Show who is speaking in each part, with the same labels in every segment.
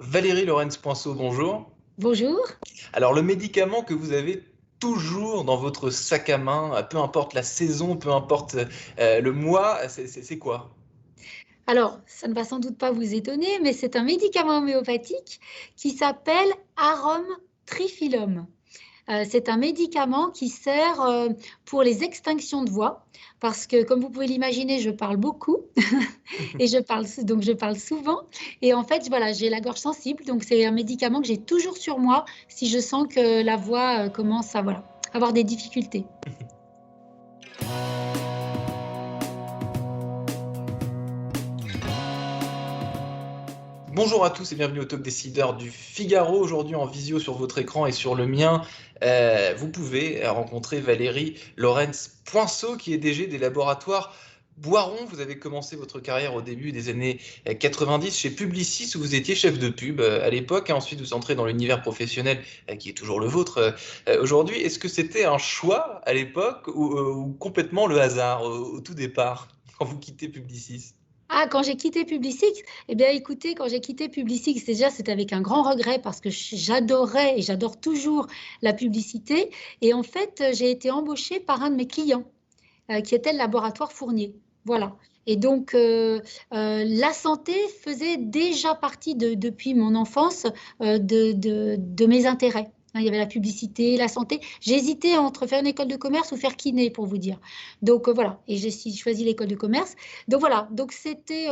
Speaker 1: Valérie Lorenz-Poinceau, bonjour.
Speaker 2: Bonjour.
Speaker 1: Alors, le médicament que vous avez toujours dans votre sac à main, peu importe la saison, peu importe le mois, c'est quoi?
Speaker 2: Alors, ça ne va sans doute pas vous étonner, mais c'est un médicament homéopathique qui s'appelle Arum Triphyllum. C'est un médicament qui sert pour les extinctions de voix, parce que, comme vous pouvez l'imaginer, je parle beaucoup et donc je parle souvent. Et en fait, voilà, j'ai la gorge sensible, donc c'est un médicament que j'ai toujours sur moi si je sens que la voix commence à voilà, avoir des difficultés.
Speaker 1: Bonjour à tous et bienvenue au Talk Décideur du Figaro. Aujourd'hui en visio sur votre écran et sur le mien, vous pouvez rencontrer Valérie Lorenz-Poinceau qui est DG des laboratoires Boiron. Vous avez commencé votre carrière au début des années 90 chez Publicis où vous étiez chef de pub à l'époque. Et ensuite vous entrez dans l'univers professionnel qui est toujours le vôtre aujourd'hui. Est-ce que c'était un choix à l'époque ou complètement le hasard au tout départ quand vous quittez Publicis?
Speaker 2: Ah, quand j'ai quitté Publicis, eh bien écoutez, quand j'ai quitté Publicis, déjà c'était avec un grand regret parce que j'adorais et j'adore toujours la publicité. Et en fait, j'ai été embauchée par un de mes clients qui était le laboratoire Fournier. Voilà. Et donc, la santé faisait déjà partie depuis mon enfance de mes intérêts. Il y avait la publicité, la santé. J'hésitais entre faire une école de commerce ou faire kiné, pour vous dire. Donc, voilà. Et j'ai choisi l'école de commerce. Donc, voilà. Donc, c'était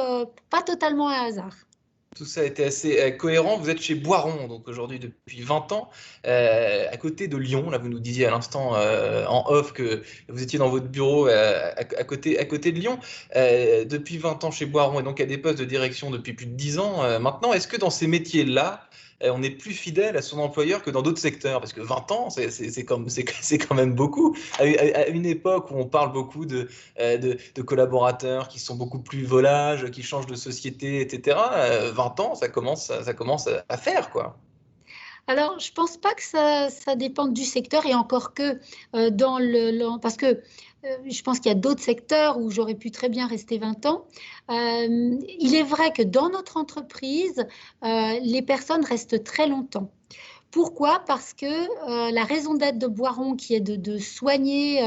Speaker 2: pas totalement un hasard.
Speaker 1: Tout ça a été assez cohérent. Vous êtes chez Boiron, donc aujourd'hui depuis 20 ans, à côté de Lyon. Là, vous nous disiez à l'instant en off que vous étiez dans votre bureau à côté de Lyon. Depuis 20 ans chez Boiron et donc à des postes de direction depuis plus de 10 ans maintenant. Est-ce que dans ces métiers-là, on est plus fidèle à son employeur que dans d'autres secteurs? Parce que 20 ans, c'est quand même beaucoup. À une époque où on parle beaucoup de collaborateurs qui sont beaucoup plus volages, qui changent de société, etc. 20 ans, ça commence à faire, quoi.
Speaker 2: Alors, je pense pas que ça dépende du secteur et encore que parce que je pense qu'il y a d'autres secteurs où j'aurais pu très bien rester 20 ans. Il est vrai que dans notre entreprise, les personnes restent très longtemps. Pourquoi? Parce que la raison d'être de Boiron, qui est de soigner,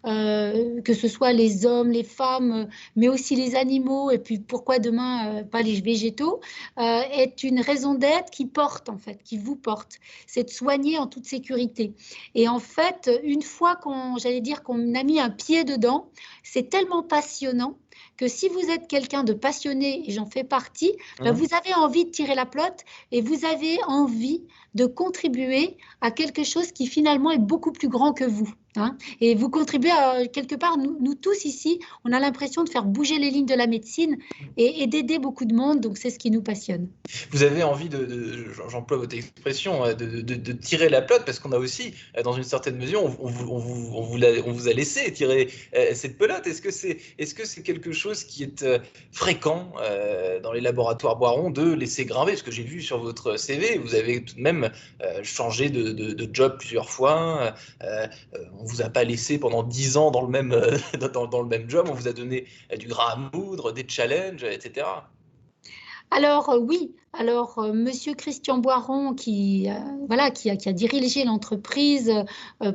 Speaker 2: que ce soit les hommes, les femmes, mais aussi les animaux, et puis pourquoi demain pas les végétaux, est une raison d'être qui porte en fait, qui vous porte. C'est de soigner en toute sécurité. Et en fait, une fois j'allais dire qu'on a mis un pied dedans, c'est tellement passionnant que si vous êtes quelqu'un de passionné, et j'en fais partie, ben vous avez envie de tirer la pelote et vous avez envie de contribuer à quelque chose qui finalement est beaucoup plus grand que vous. Hein. Et vous contribuez quelque part, nous tous ici, on a l'impression de faire bouger les lignes de la médecine et d'aider beaucoup de monde, donc c'est ce qui nous passionne.
Speaker 1: Vous avez envie j'emploie votre expression, de tirer la pelote parce qu'on a aussi, dans une certaine mesure, on vous a laissé tirer cette pelote. Est-ce que c'est quelque chose qui est fréquent dans les laboratoires Boiron de laisser grimper? Parce que j'ai vu sur votre CV, vous avez tout de même changé de job plusieurs fois. On vous a pas laissé pendant 10 ans dans le même, dans le même job. On vous a donné du grain à moudre, des challenges, etc.
Speaker 2: Alors oui, alors Monsieur Christian Boiron voilà, qui a dirigé l'entreprise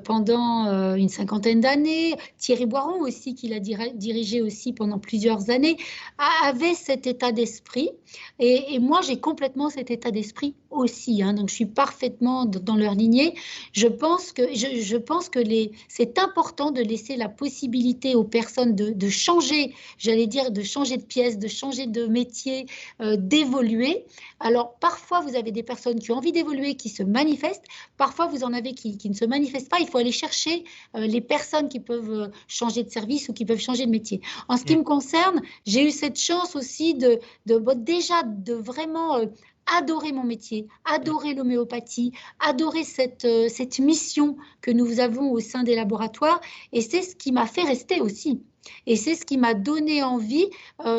Speaker 2: pendant une cinquantaine d'années, Thierry Boiron aussi, qui l'a dirigé aussi pendant plusieurs années, avait cet état d'esprit. Et moi, j'ai complètement cet état d'esprit aussi. Hein, donc, je suis parfaitement dans leur lignée. Je pense que c'est important de laisser la possibilité aux personnes de changer, j'allais dire, de changer de pièce, de changer de métier, d'évoluer. Alors, parfois, vous avez des personnes qui ont envie d'évoluer, qui se manifestent. Parfois, vous en avez qui ne se manifestent pas. Il faut aller chercher les personnes qui peuvent changer de service ou qui peuvent changer de métier. En ce qui me concerne, j'ai eu cette chance aussi déjà de vraiment adorer mon métier, adorer l'homéopathie, adorer cette mission que nous avons au sein des laboratoires. Et c'est ce qui m'a fait rester aussi. Et c'est ce qui m'a donné envie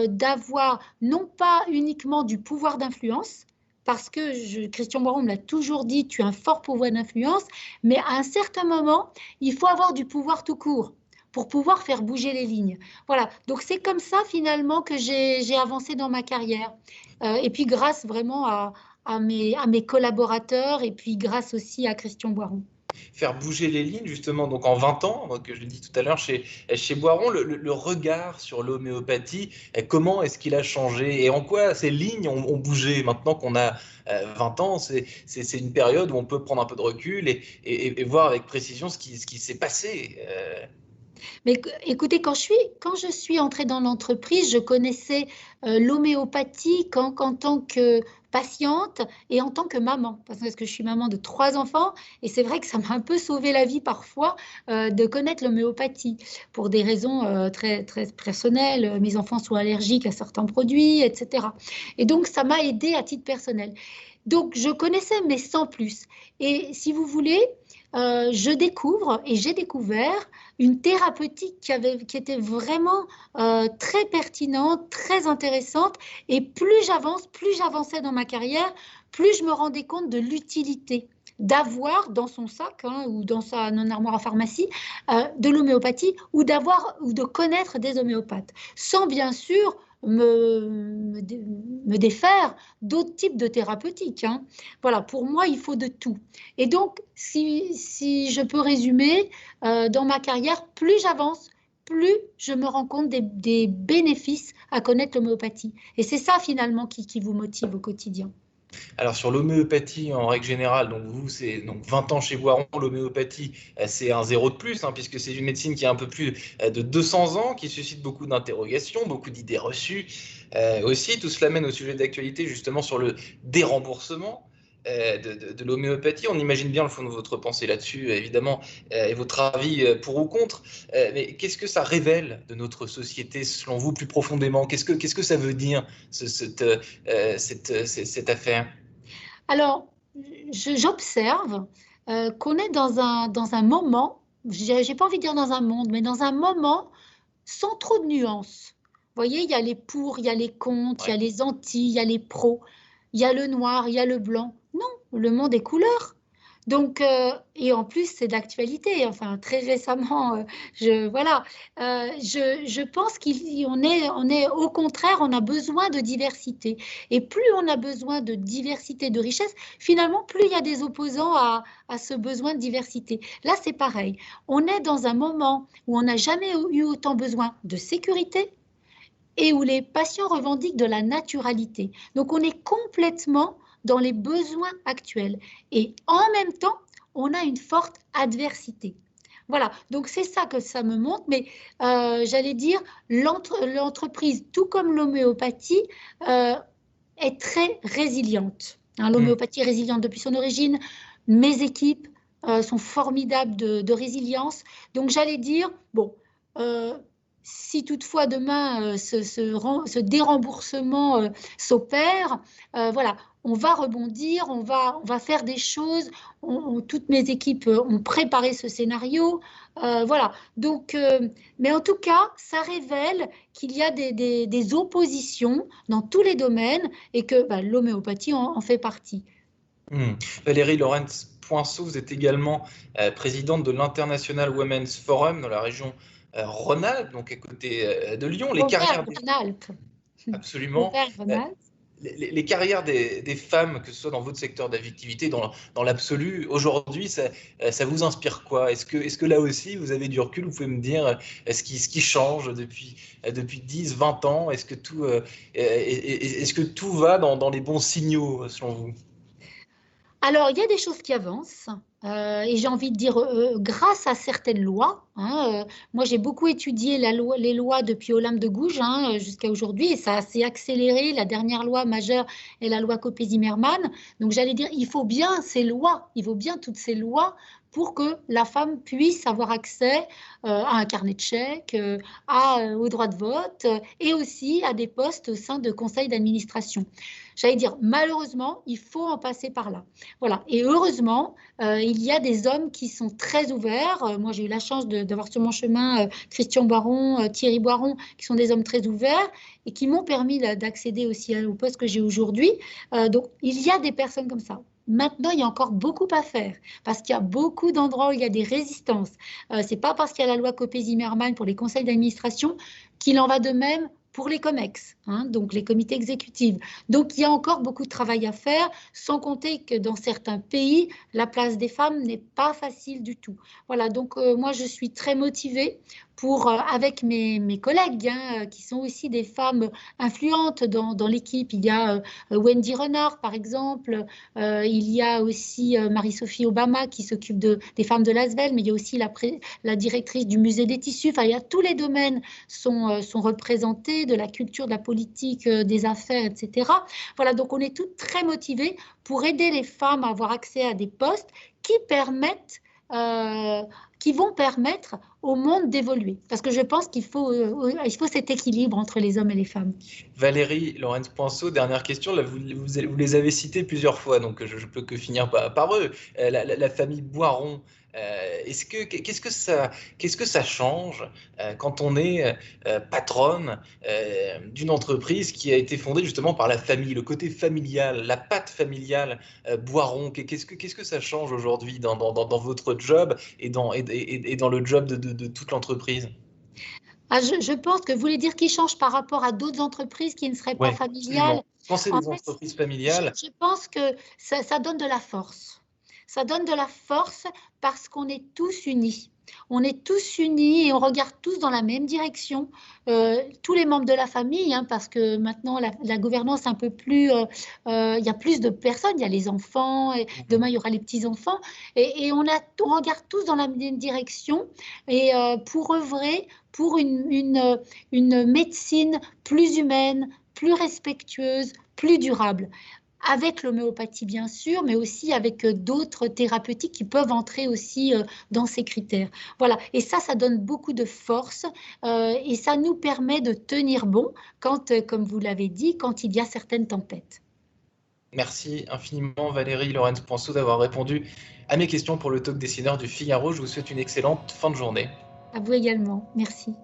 Speaker 2: d'avoir non pas uniquement du pouvoir d'influence, parce que Christian Moron me l'a toujours dit, tu as un fort pouvoir d'influence, mais à un certain moment, il faut avoir du pouvoir tout court pour pouvoir faire bouger les lignes. Voilà, donc c'est comme ça finalement que j'ai avancé dans ma carrière. Et puis grâce vraiment à mes collaborateurs et puis grâce aussi à Christian Boiron.
Speaker 1: Faire bouger les lignes, justement, donc en 20 ans, donc je l'ai dit tout à l'heure, chez Boiron, le regard sur l'homéopathie, comment est-ce qu'il a changé et en quoi ces lignes ont bougé maintenant qu'on a 20 ans? C'est une période où on peut prendre un peu de recul et voir avec précision ce qui s'est passé.
Speaker 2: Mais écoutez, quand je suis entrée dans l'entreprise, je connaissais l'homéopathie qu'en tant que patiente et en tant que maman, parce que je suis maman de 3 enfants, et c'est vrai que ça m'a un peu sauvé la vie parfois de connaître l'homéopathie, pour des raisons très, très personnelles. Mes enfants sont allergiques à certains produits, etc. Et donc, ça m'a aidée à titre personnel. Donc, je connaissais, mais sans plus. Et si vous voulez, je découvre et j'ai découvert une thérapeutique qui était vraiment très pertinente, très intéressante. Et plus j'avançais dans ma carrière, plus je me rendais compte de l'utilité d'avoir dans son sac ou dans son armoire à pharmacie de l'homéopathie ou de connaître des homéopathes, sans bien sûr me défaire d'autres types de thérapeutiques. Voilà, pour moi, il faut de tout. Et donc, si je peux résumer, dans ma carrière, plus j'avance, plus je me rends compte des bénéfices à connaître l'homéopathie. Et c'est ça, finalement, qui vous motive au quotidien.
Speaker 1: Alors sur l'homéopathie en règle générale, donc vous c'est donc 20 ans chez Boiron, l'homéopathie c'est un zéro de plus puisque c'est une médecine qui a un peu plus de 200 ans, qui suscite beaucoup d'interrogations, beaucoup d'idées reçues aussi. Tout cela mène au sujet d'actualité justement sur le déremboursement de l'homéopathie. On imagine bien le fond de votre pensée là-dessus, évidemment, et votre avis pour ou contre. Mais qu'est-ce que ça révèle de notre société, selon vous, plus profondément? Qu'est-ce que ça veut dire, cette affaire?
Speaker 2: Alors, j'observe qu'on est dans un moment, j'ai pas envie de dire dans un monde, mais dans un moment sans trop de nuances. Vous voyez, il y a les pour, il y a les contre, il y a
Speaker 1: Ouais.
Speaker 2: les anti, il y a les pros, il y a le noir, il y a le blanc. Non, le monde est couleur. Donc, et en plus, c'est d'actualité. Enfin, très récemment, voilà, je pense on est, au contraire, on a besoin de diversité. Et plus on a besoin de diversité, de richesse, finalement, plus il y a des opposants à ce besoin de diversité. Là, c'est pareil. On est dans un moment où on n'a jamais eu autant besoin de sécurité et où les patients revendiquent de la naturalité. Donc, on est complètement dans les besoins actuels. Et en même temps, on a une forte adversité. Voilà, donc c'est ça que ça me montre, mais j'allais dire, l'entreprise, tout comme l'homéopathie, est très résiliente. L'homéopathie est résiliente depuis son origine. Mes équipes sont formidables de résilience. Donc j'allais dire, bon, si toutefois demain ce déremboursement s'opère, voilà, on va rebondir, on va faire des choses. Toutes mes équipes ont préparé ce scénario. Voilà, donc, mais en tout cas, ça révèle qu'il y a des oppositions dans tous les domaines et que l'homéopathie en fait partie.
Speaker 1: Valérie Lorenz Poinceau, vous êtes également présidente de l'International Women's Forum dans la région Rhône-Alpes, donc à côté de Lyon. Les carrières des...
Speaker 2: Auvergne-Rhône-Alpes.
Speaker 1: Absolument. Euh,
Speaker 2: Auvergne-Rhône-Alpes.
Speaker 1: les carrières des femmes, que ce soit dans votre secteur d'activité, dans l'absolu, aujourd'hui, ça vous inspire quoi? Est-ce que là aussi, vous avez du recul? Vous pouvez me dire ce qui change depuis 10, 20 ans? Est-ce que tout va dans les bons signaux, selon vous?
Speaker 2: Alors, il y a des choses qui avancent, et j'ai envie de dire grâce à certaines lois. Moi, j'ai beaucoup étudié les lois depuis Olympe de Gouges jusqu'à aujourd'hui, et ça s'est accéléré. La dernière loi majeure est la loi Copé-Zimmermann. Donc, j'allais dire, il faut bien ces lois, il faut bien toutes ces lois pour que la femme puisse avoir accès à un carnet de chèques, au droit de vote, et aussi à des postes au sein de conseils d'administration. J'allais dire, malheureusement, il faut en passer par là. Voilà. Et heureusement, il y a des hommes qui sont très ouverts. Moi, j'ai eu la chance d'avoir sur mon chemin Christian Boiron, Thierry Boiron, qui sont des hommes très ouverts et qui m'ont permis d'accéder aussi au poste que j'ai aujourd'hui. Donc, il y a des personnes comme ça. Maintenant, il y a encore beaucoup à faire parce qu'il y a beaucoup d'endroits où il y a des résistances. Ce n'est pas parce qu'il y a la loi Copé-Zimmermann pour les conseils d'administration qu'il en va de même pour les COMEX, hein, donc les comités exécutifs. Donc il y a encore beaucoup de travail à faire, sans compter que dans certains pays, la place des femmes n'est pas facile du tout. Voilà, donc moi je suis très motivée pour, avec mes collègues, hein, qui sont aussi des femmes influentes dans l'équipe. Il y a Wendy Renard, par exemple, il y a aussi Marie-Sophie Obama qui s'occupe des femmes de l'ASVEL, mais il y a aussi la directrice du musée des tissus. Enfin, il y a tous les domaines sont représentés, de la culture, de la politique, des affaires, etc. Voilà, donc on est toutes très motivées pour aider les femmes à avoir accès à des postes qui permettent qui vont permettre au monde d'évoluer. Parce que je pense qu'il faut cet équilibre entre les hommes et les femmes.
Speaker 1: Valérie Lorenz-Poinceau, dernière question. Là, vous les avez cités plusieurs fois, donc je peux que finir par eux. La famille Boiron, qu'est-ce que ça change quand on est patronne d'une entreprise qui a été fondée justement par la famille, le côté familial, la patte familiale Boiron? Qu'est-ce que ça change aujourd'hui dans votre job et dans le job de toute l'entreprise?
Speaker 2: Je pense que vous voulez dire qu'il change par rapport à d'autres entreprises qui ne seraient pas familiales.
Speaker 1: Quand c'est des entreprises familiales,
Speaker 2: je pense que ça donne de la force. Ça donne de la force parce qu'on est tous unis. On est tous unis et on regarde tous dans la même direction, tous les membres de la famille, hein, parce que maintenant la gouvernance est un peu plus, il y a plus de personnes, il y a les enfants, et demain il y aura les petits-enfants, et on regarde tous dans la même direction, et pour œuvrer pour une médecine plus humaine, plus respectueuse, plus durable. Avec l'homéopathie bien sûr, mais aussi avec d'autres thérapeutiques qui peuvent entrer aussi dans ces critères. Voilà, et ça donne beaucoup de force et ça nous permet de tenir bon quand, comme vous l'avez dit, quand il y a certaines tempêtes.
Speaker 1: Merci infiniment Valérie Lorenz-Poinceau d'avoir répondu à mes questions pour le talk dessineur du Figaro. Je vous souhaite une excellente fin de journée.
Speaker 2: À vous également, merci.